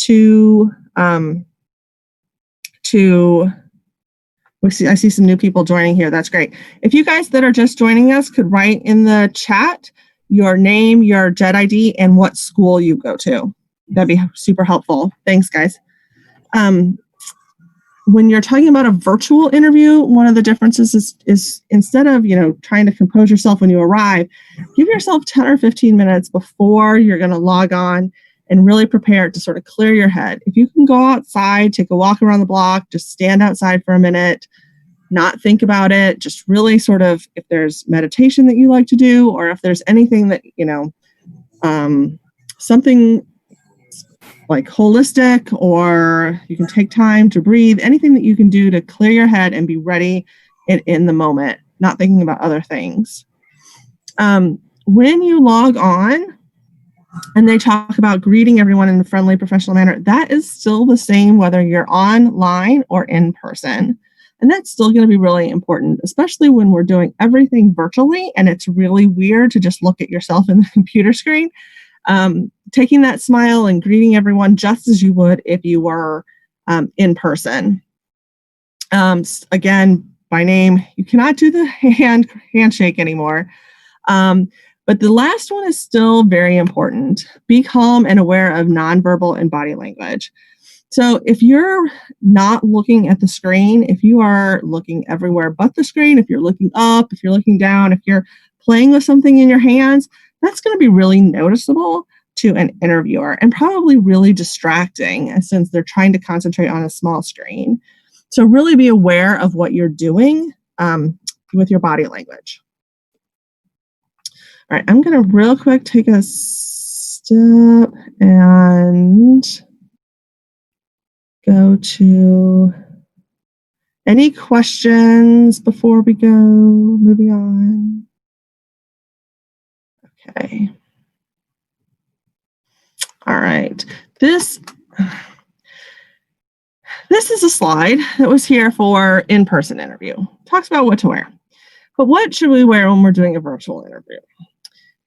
to I see some new people joining here. That's great. If you guys that are just joining us could write in the chat your name, your JED ID, and what school you go to. That'd be super helpful. Thanks, guys. When you're talking about a virtual interview, one of the differences is instead of, trying to compose yourself when you arrive, give yourself 10 or 15 minutes before you're going to log on and really prepare to sort of clear your head. If you can go outside, take a walk around the block, just stand outside for a minute, not think about it, just really sort of, if there's meditation that you like to do, or if there's anything that, something like holistic, or you can take time to breathe, anything that you can do to clear your head and be ready in the moment, not thinking about other things. When you log on and they talk about greeting everyone in a friendly, professional manner, that is still the same whether you're online or in person. And that's still going to be really important, especially when we're doing everything virtually and it's really weird to just look at yourself in the computer screen. Taking that smile and greeting everyone just as you would if you were in person. Again, by name, you cannot do the handshake anymore. But the last one is still very important. Be calm and aware of nonverbal and body language. So if you're not looking at the screen, if you are looking everywhere but the screen, if you're looking up, if you're looking down, if you're playing with something in your hands, that's going to be really noticeable to an interviewer and probably really distracting since they're trying to concentrate on a small screen. So really be aware of what you're doing with your body language. All right, I'm going to real quick take a step and go to any questions before we go moving on. Okay. All right. This is a slide that was here for in-person interview. Talks about what to wear. But what should we wear when we're doing a virtual interview?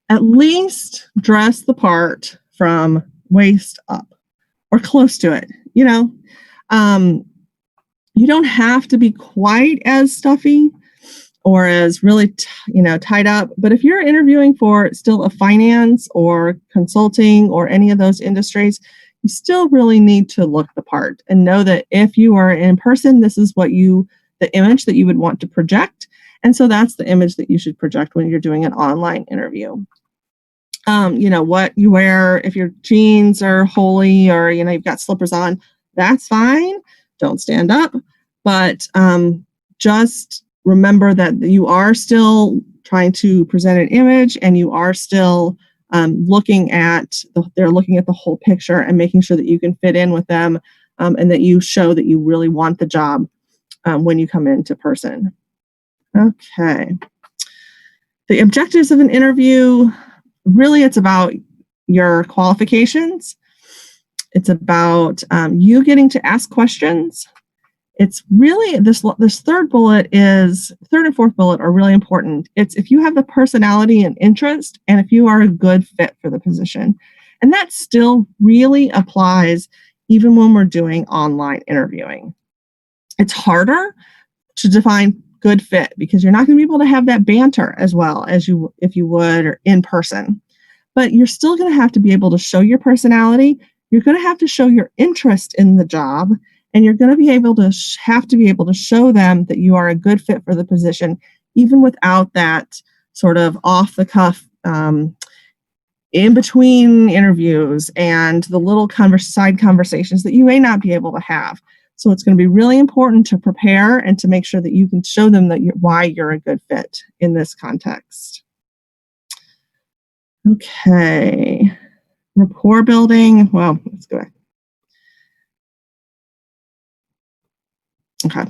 At least dress the part from waist up or close to it. You don't have to be quite as stuffy or as really, tied up. But if you're interviewing for still a finance or consulting or any of those industries, you still really need to look the part and know that if you are in person, this is the image that you would want to project. And so that's the image that you should project when you're doing an online interview. What you wear, if your jeans are holey or, you've got slippers on, that's fine. Don't stand up. But just remember that you are still trying to present an image and you are still looking at the whole picture and making sure that you can fit in with them and that you show that you really want the job when you come into person. Okay. The objectives of an interview, really it's about your qualifications. It's about you getting to ask questions. It's really, this third and fourth bullet are really important. It's if you have the personality and interest, and if you are a good fit for the position. And that still really applies even when we're doing online interviewing. It's harder to define good fit because you're not going to be able to have that banter as well as if you would in person. But you're still going to have to be able to show your personality. You're going to have to show your interest in the job. And you're going to be able to have to be able to show them that you are a good fit for the position, even without that sort of off the cuff in between interviews and the little side conversations that you may not be able to have. So it's going to be really important to prepare and to make sure that you can show them that why you're a good fit in this context. Okay. Rapport building. Well, let's go back. Okay.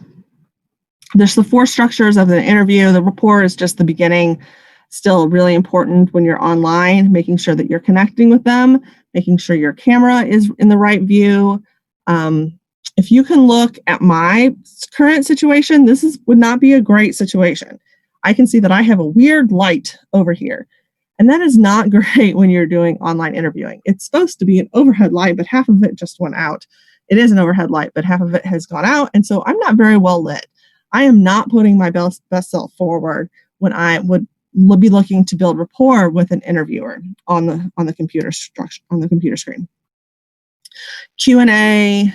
There's the 4 structures of the interview. The rapport is just the beginning. Still really important when you're online, making sure that you're connecting with them, making sure your camera is in the right view. If you can look at my current situation, would not be a great situation. I can see that I have a weird light over here. And that is not great when you're doing online interviewing. It's supposed to be an overhead light, but half of it just went out. It is an overhead light, but half of it has gone out. And so I'm not very well lit. I am not putting my best self forward when I would be looking to build rapport with an interviewer on the computer structure on the computer screen. Q&A,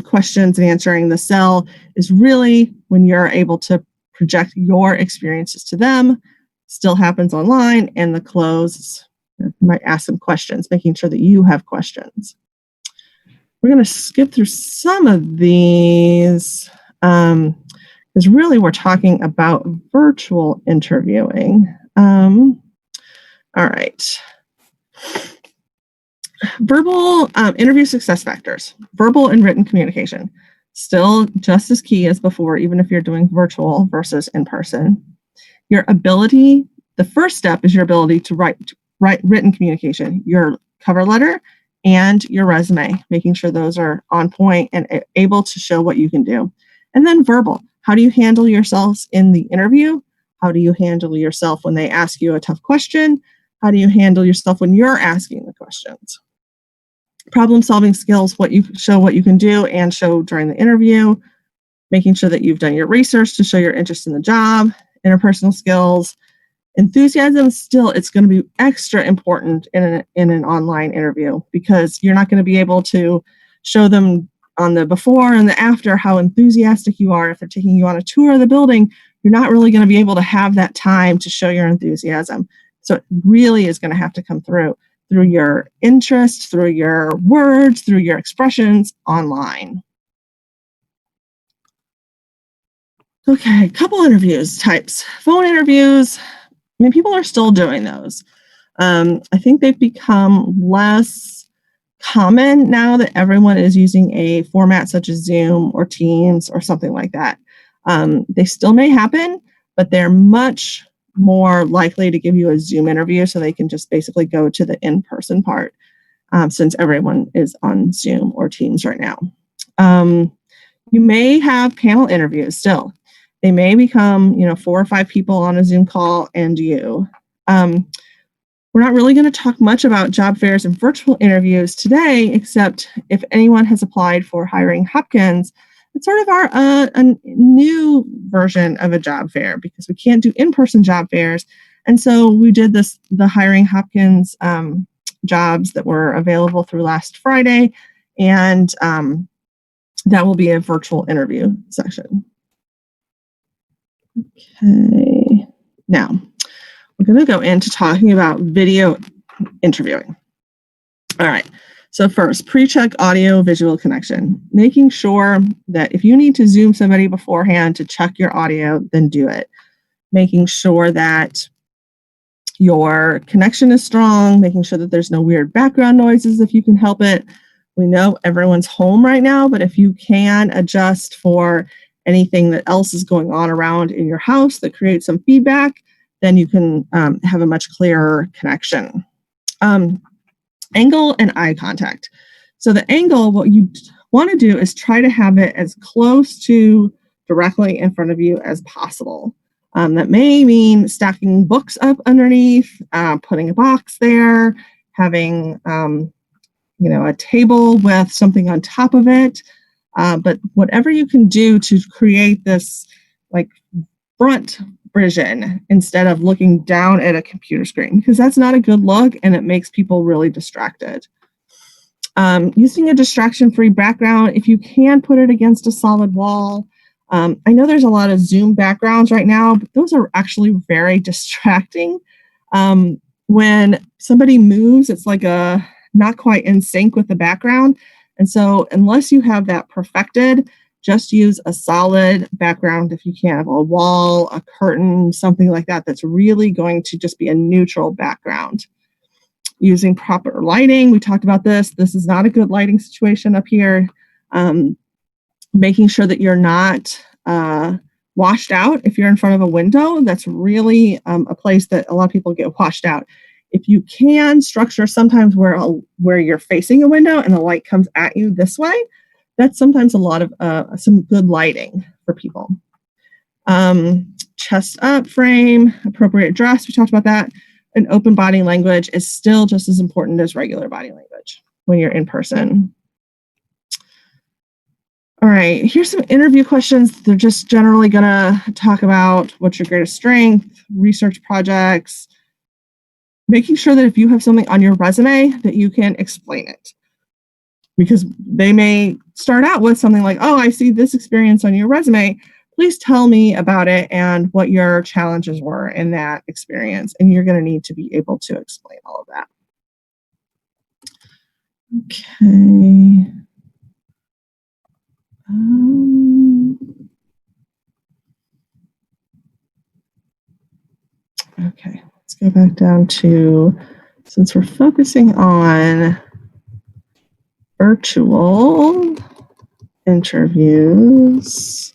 questions and answering the sell is really when you're able to project your experiences to them. Still happens online, and the close, you might ask some questions, making sure that you have questions. We're going to skip through some of these because really we're talking about virtual interviewing. All right. Verbal interview success factors, verbal and written communication, still just as key as before, even if you're doing virtual versus in person. Your ability, the first step is your ability to write written communication, your cover letter and your resume, making sure those are on point and able to show what you can do. And then verbal, how do you handle yourselves in the interview? How do you handle yourself when they ask you a tough question? How do you handle yourself when you're asking the questions? Problem solving skills, what you can do and show during the interview, making sure that you've done your research to show your interest in the job, interpersonal skills, enthusiasm. Still, it's going to be extra important in an online interview because you're not going to be able to show them on the before and the after how enthusiastic you are. If they're taking you on a tour of the building, you're not really going to be able to have that time to show your enthusiasm. So it really is going to have to come through your interest, through your words, through your expressions online. Okay, couple interviews types. Phone interviews, I mean, people are still doing those. I think they've become less common now that everyone is using a format such as Zoom or Teams or something like that. They still may happen, but they're much more likely to give you a Zoom interview so they can just basically go to the in-person part since everyone is on Zoom or Teams right now. You may have panel interviews still. They may become, 4 or 5 people on a Zoom call and you. We're not really going to talk much about job fairs and virtual interviews today, except if anyone has applied for Hiring Hopkins, it's sort of a new version of a job fair because we can't do in-person job fairs. And so we did the Hiring Hopkins jobs that were available through last Friday, and that will be a virtual interview session. Okay, now we're going to go into talking about video interviewing. All right, so first, pre-check audio visual connection, making sure that if you need to Zoom somebody beforehand to check your audio, then do it. Making sure that your connection is strong, making sure that there's no weird background noises if you can help it. We know everyone's home right now, but if you can adjust for anything that else is going on around in your house that creates some feedback, then you can have a much clearer connection. Angle and eye contact. So the angle, what you want to do is try to have it as close to directly in front of you as possible. That may mean stacking books up underneath, putting a box there, having a table with something on top of it. But whatever you can do to create this like front vision instead of looking down at a computer screen, because that's not a good look and it makes people really distracted. Using a distraction-free background, if you can put it against a solid wall. I know there's a lot of Zoom backgrounds right now, but those are actually very distracting. When somebody moves, it's like not quite in sync with the background. And so unless you have that perfected, just use a solid background if you can, have a wall, a curtain, something like that, that's really going to just be a neutral background. Using proper lighting, we talked about this. This is not a good lighting situation up here. Making sure that you're not washed out if you're in front of a window. That's really a place that a lot of people get washed out. If you can structure sometimes where you're facing a window and the light comes at you this way, that's sometimes a lot of some good lighting for people. Chest up frame, appropriate dress, we talked about that. and open body language is still just as important as regular body language when you're in person. All right, here's some interview questions. They're just generally going to talk about what's your greatest strength, research projects, making sure that if you have something on your resume that you can explain it. Because they may start out with something like, oh, I see this experience on your resume. Please tell me about it and what your challenges were in that experience. And you're going to need to be able to explain all of that. Okay. Okay, let's go back down to, since we're focusing on virtual interviews.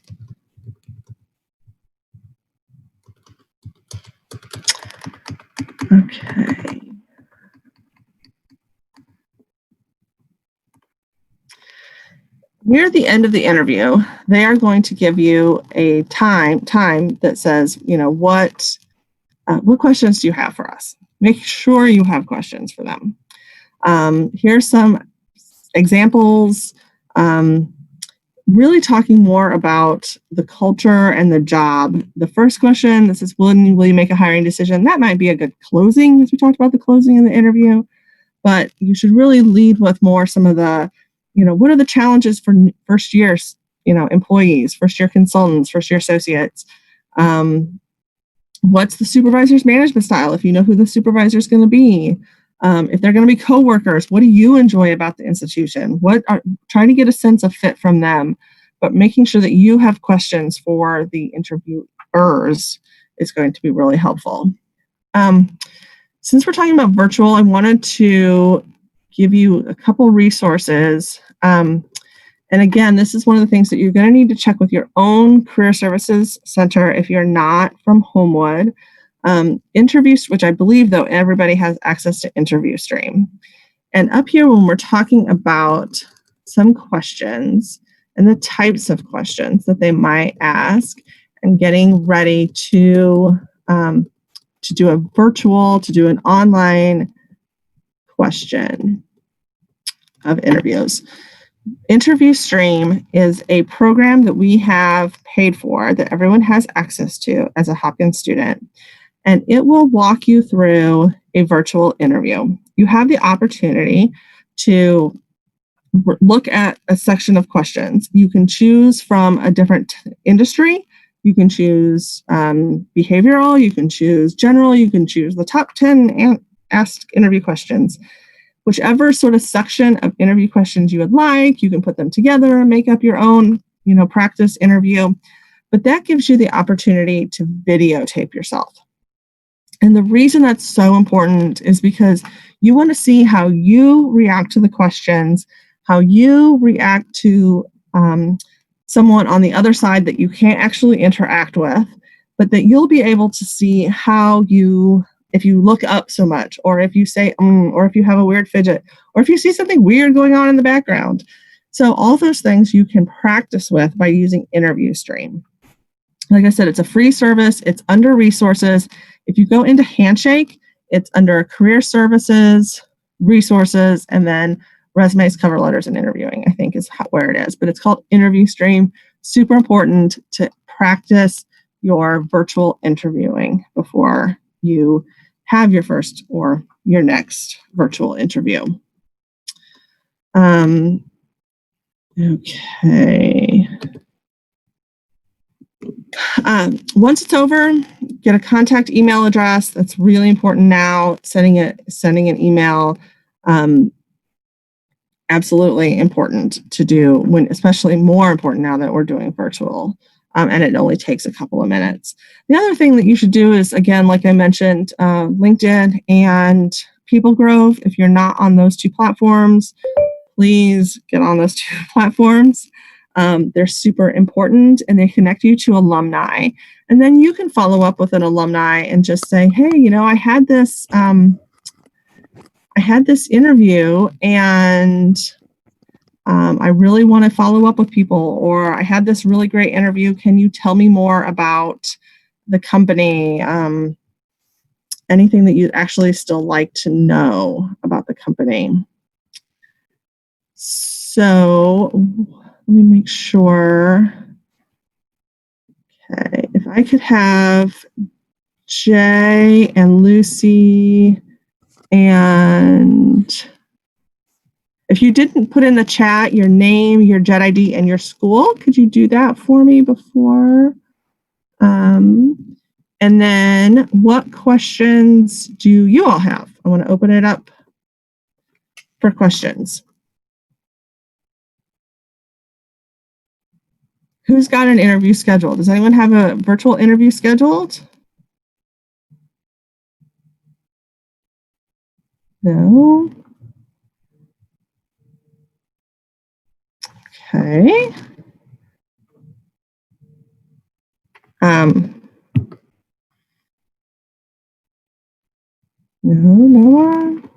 Okay. Near the end of the interview, they are going to give you a time that says, you know, what questions do you have for us? Make sure you have questions for them. Here's some examples, really talking more about the culture and the job. The first question, this is, will you make a hiring decision? That might be a good closing, as we talked about the closing in the interview, but you should really lead with more some of the, you know, what are the challenges for first year, you know, employees, first year consultants, first year associates? What's the supervisor's management style? If you know who the supervisor is going to be, if they're going to be coworkers, what do you enjoy about the institution? Trying to get a sense of fit from them, but making sure that you have questions for the interviewers is going to be really helpful. Since we're talking about virtual, I wanted to give you a couple resources. And again, this is one of the things that you're going to need to check with your own Career Services Center if you're not from Homewood. Interviews, which I believe, though, everybody has access to InterviewStream. And up here, when we're talking about some questions and the types of questions that they might ask, and getting ready to do a virtual, to do an online question of interviews. InterviewStream is a program that we have paid for, that everyone has access to as a Hopkins student, and it will walk you through a virtual interview. You have the opportunity to look at a section of questions. You can choose from a different industry. You can choose behavioral, you can choose general, you can choose the top 10 asked interview questions. Whichever sort of section of interview questions you would like, you can put them together and make up your own, you know, practice interview. But that gives you the opportunity to videotape yourself. And the reason that's so important is because you want to see how you react to the questions, how you react to someone on the other side that you can't actually interact with, but that you'll be able to see how you, if you look up so much, or if you say, or if you have a weird fidget, or if you see something weird going on in the background. So all those things you can practice with by using InterviewStream. Like I said, it's a free service. It's under resources. If you go into Handshake, it's under career services, resources, and then resumes, cover letters, and interviewing, I think is where it is. But it's called InterviewStream. Super important to practice your virtual interviewing before you have your first or your next virtual interview. Okay. Once it's over, get a contact email address. That's really important now. Sending an email, absolutely important to do, when, especially more important now that we're doing virtual. And it only takes a couple of minutes. The other thing that you should do is, again, like I mentioned, LinkedIn and PeopleGrove. If you're not on those two platforms, please get on those two platforms. They're super important, and they connect you to alumni. And then you can follow up with an alumni and just say, hey, you know, I had this interview, and I really want to follow up with people, or I had this really great interview. Can you tell me more about the company? And anything that you'd actually still like to know about the company. So let me make sure. Okay, if I could have Jay and Lucy, and if you didn't put in the chat your name, your JET ID, and your school, could you do that for me before? And then what questions do you all have? I want to open it up for questions. Who's got an interview scheduled? Does anyone have a virtual interview scheduled? No. Okay. No, no one.